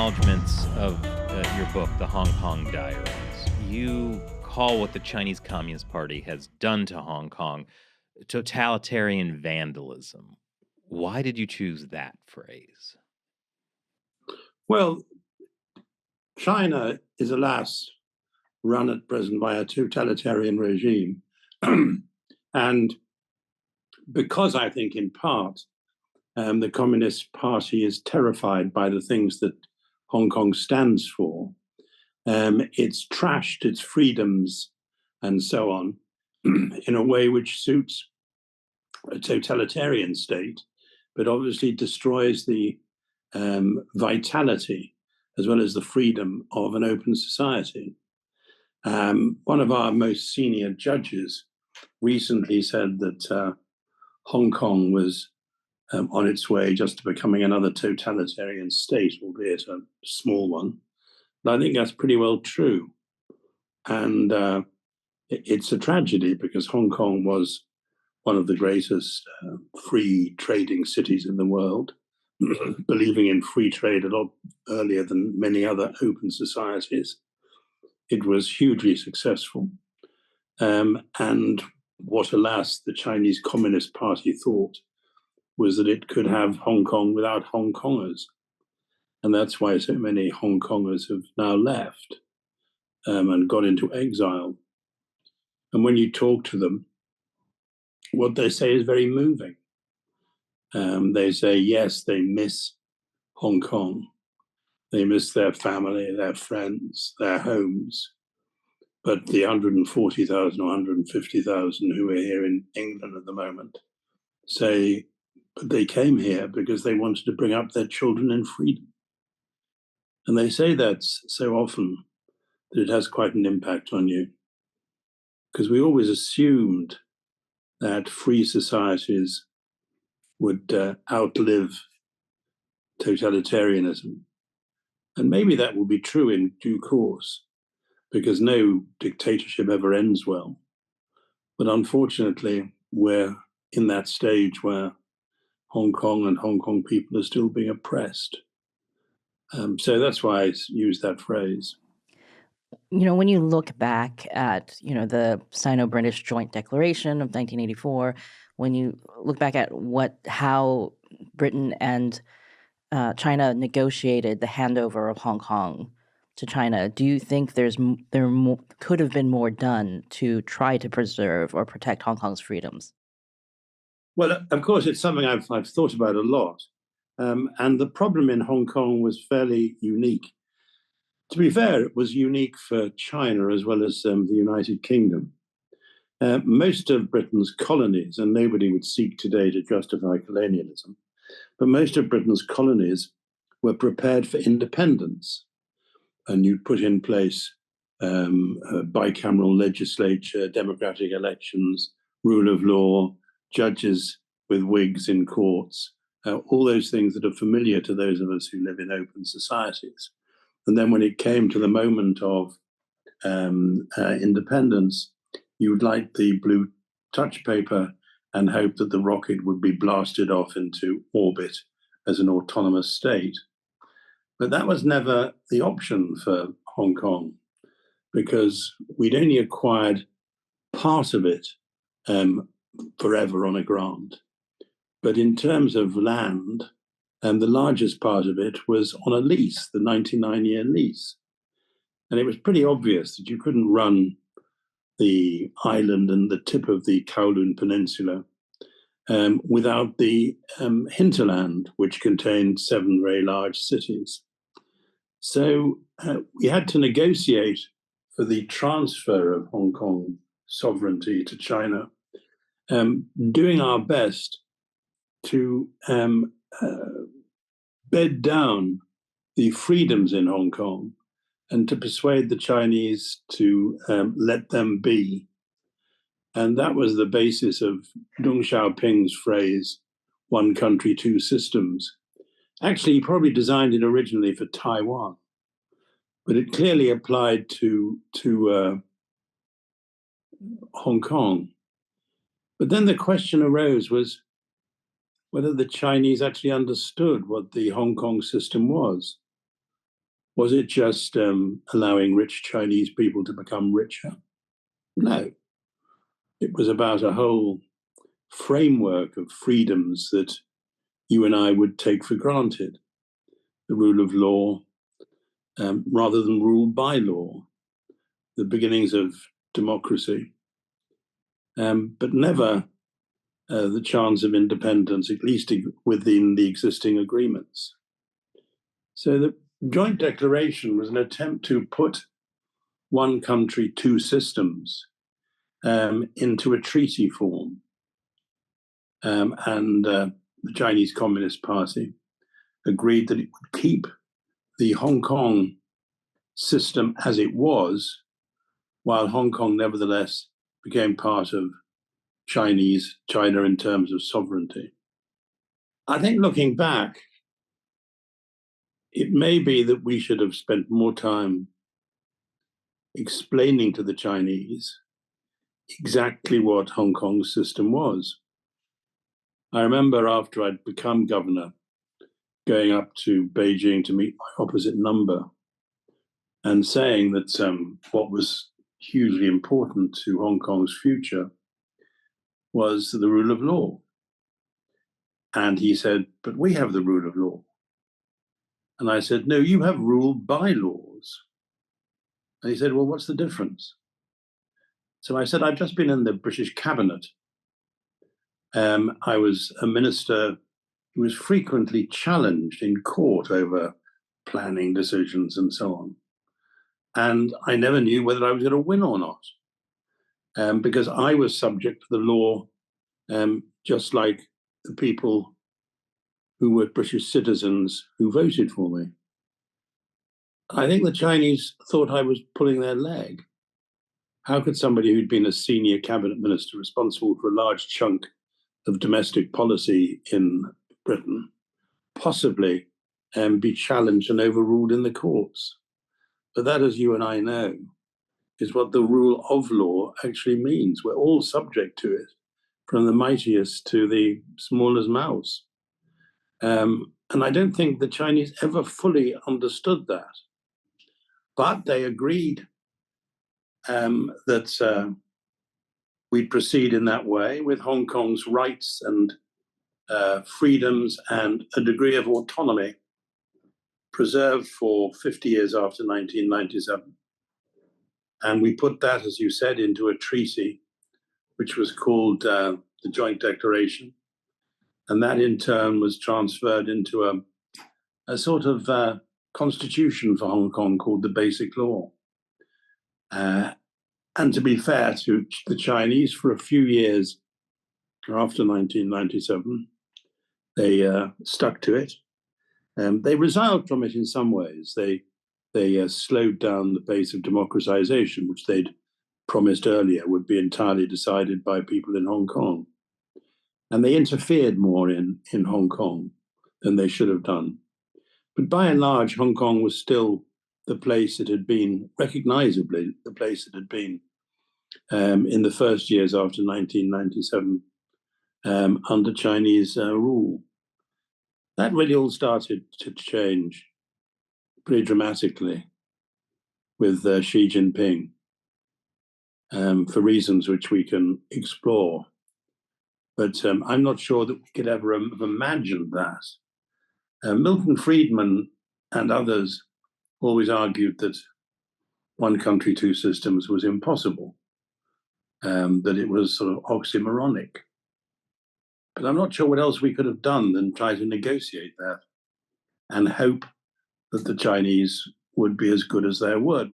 acknowledgments of your book, The Hong Kong Diaries, you call what the Chinese Communist Party has done to Hong Kong totalitarian vandalism. Why did you choose that phrase? Well, China is, alas, run at present by a totalitarian regime. And because I think in part the Communist Party is terrified by the things that Hong Kong stands for, it's trashed its freedoms and so on in a way which suits a totalitarian state, but obviously destroys the vitality as well as the freedom of an open society. One of our most senior judges recently said that Hong Kong was on its way just to becoming another totalitarian state, albeit a small one. But I think that's pretty well true. And it's a tragedy because Hong Kong was one of the greatest free trading cities in the world, believing in free trade a lot earlier than many other open societies. It was hugely successful. And what, alas, the Chinese Communist Party thought was that it could have Hong Kong without Hong Kongers. And that's why so many Hong Kongers have now left and gone into exile. And when you talk to them, what they say is very moving. They say, yes, they miss Hong Kong. They miss their family, their friends, their homes. But the 140,000 or 150,000 who are here in England at the moment say, but they came here because they wanted to bring up their children in freedom. And they say that so often that it has quite an impact on you. Because we always assumed that free societies would outlive totalitarianism. And maybe that will be true in due course, because no dictatorship ever ends well. But unfortunately, we're in that stage where Hong Kong and Hong Kong people are still being oppressed. So that's why I use that phrase. When you look back at, the Sino-British Joint Declaration of 1984, when you look back at how Britain and China negotiated the handover of Hong Kong to China, do you think there could have been more done to try to preserve or protect Hong Kong's freedoms? Well, of course, it's something I've thought about a lot. And the problem in Hong Kong was fairly unique. To be fair, it was unique for China as well as the United Kingdom. Most of Britain's colonies, and nobody would seek today to justify colonialism, but most of Britain's colonies were prepared for independence. And you put in place a bicameral legislature, democratic elections, rule of law, judges with wigs in courts, all those things that are familiar to those of us who live in open societies. And then when it came to the moment of independence, you would light the blue touch paper and hope that the rocket would be blasted off into orbit as an autonomous state. But that was never the option for Hong Kong, because we'd only acquired part of it forever on a grant. But in terms of land, the largest part of it was on a lease, the 99-year lease. And it was pretty obvious that you couldn't run the island and the tip of the Kowloon Peninsula without the hinterland, which contained 7 very large cities. So we had to negotiate for the transfer of Hong Kong sovereignty to China, doing our best to bed down the freedoms in Hong Kong and to persuade the Chinese to let them be. And that was the basis of Deng Xiaoping's phrase, one country, two systems. Actually, he probably designed it originally for Taiwan, but it clearly applied to Hong Kong. But then the question arose was whether the Chinese actually understood what the Hong Kong system was. Was it just allowing rich Chinese people to become richer? No. It was about a whole framework of freedoms that you and I would take for granted. The rule of law, rather than ruled by law, the beginnings of democracy, but never the chance of independence, at least within the existing agreements. So the joint declaration was an attempt to put one country, two systems into a treaty form. And the Chinese Communist Party agreed that it would keep the Hong Kong system as it was, while Hong Kong nevertheless became part of China in terms of sovereignty. I think looking back, it may be that we should have spent more time explaining to the Chinese exactly what Hong Kong's system was. I remember after I'd become governor, going up to Beijing to meet my opposite number and saying that what was hugely important to Hong Kong's future was the rule of law. And he said, but we have the rule of law. And I said, no, you have rule by laws. And he said, well, what's the difference? So I said, I've just been in the British cabinet. I was a minister who was frequently challenged in court over planning decisions and so on. And I never knew whether I was going to win or not, because I was subject to the law, just like the people who were British citizens who voted for me. I think the Chinese thought I was pulling their leg. How could somebody who'd been a senior cabinet minister responsible for a large chunk of domestic policy in Britain possibly be challenged and overruled in the courts? But that, as you and I know, is what the rule of law actually means. We're all subject to it, from the mightiest to the smallest mouse. And I don't think the Chinese ever fully understood that. But they agreed that we'd proceed in that way, with Hong Kong's rights and freedoms and a degree of autonomy preserved for 50 years after 1997. And we put that, as you said, into a treaty, which was called the Joint Declaration. And that in turn was transferred into a sort of constitution for Hong Kong called the Basic Law. And to be fair to the Chinese, for a few years after 1997, they stuck to it. They resiled from it in some ways. They slowed down the pace of democratization, which they'd promised earlier would be entirely decided by people in Hong Kong. And they interfered more in Hong Kong than they should have done. But by and large, Hong Kong was still the place it had been, recognizably the place it had been in the first years after 1997 under Chinese rule. That really all started to change pretty dramatically with Xi Jinping for reasons which we can explore. But I'm not sure that we could ever have imagined that. Milton Friedman and others always argued that one country, two systems was impossible, that it was sort of oxymoronic. But I'm not sure what else we could have done than try to negotiate that and hope that the Chinese would be as good as their word.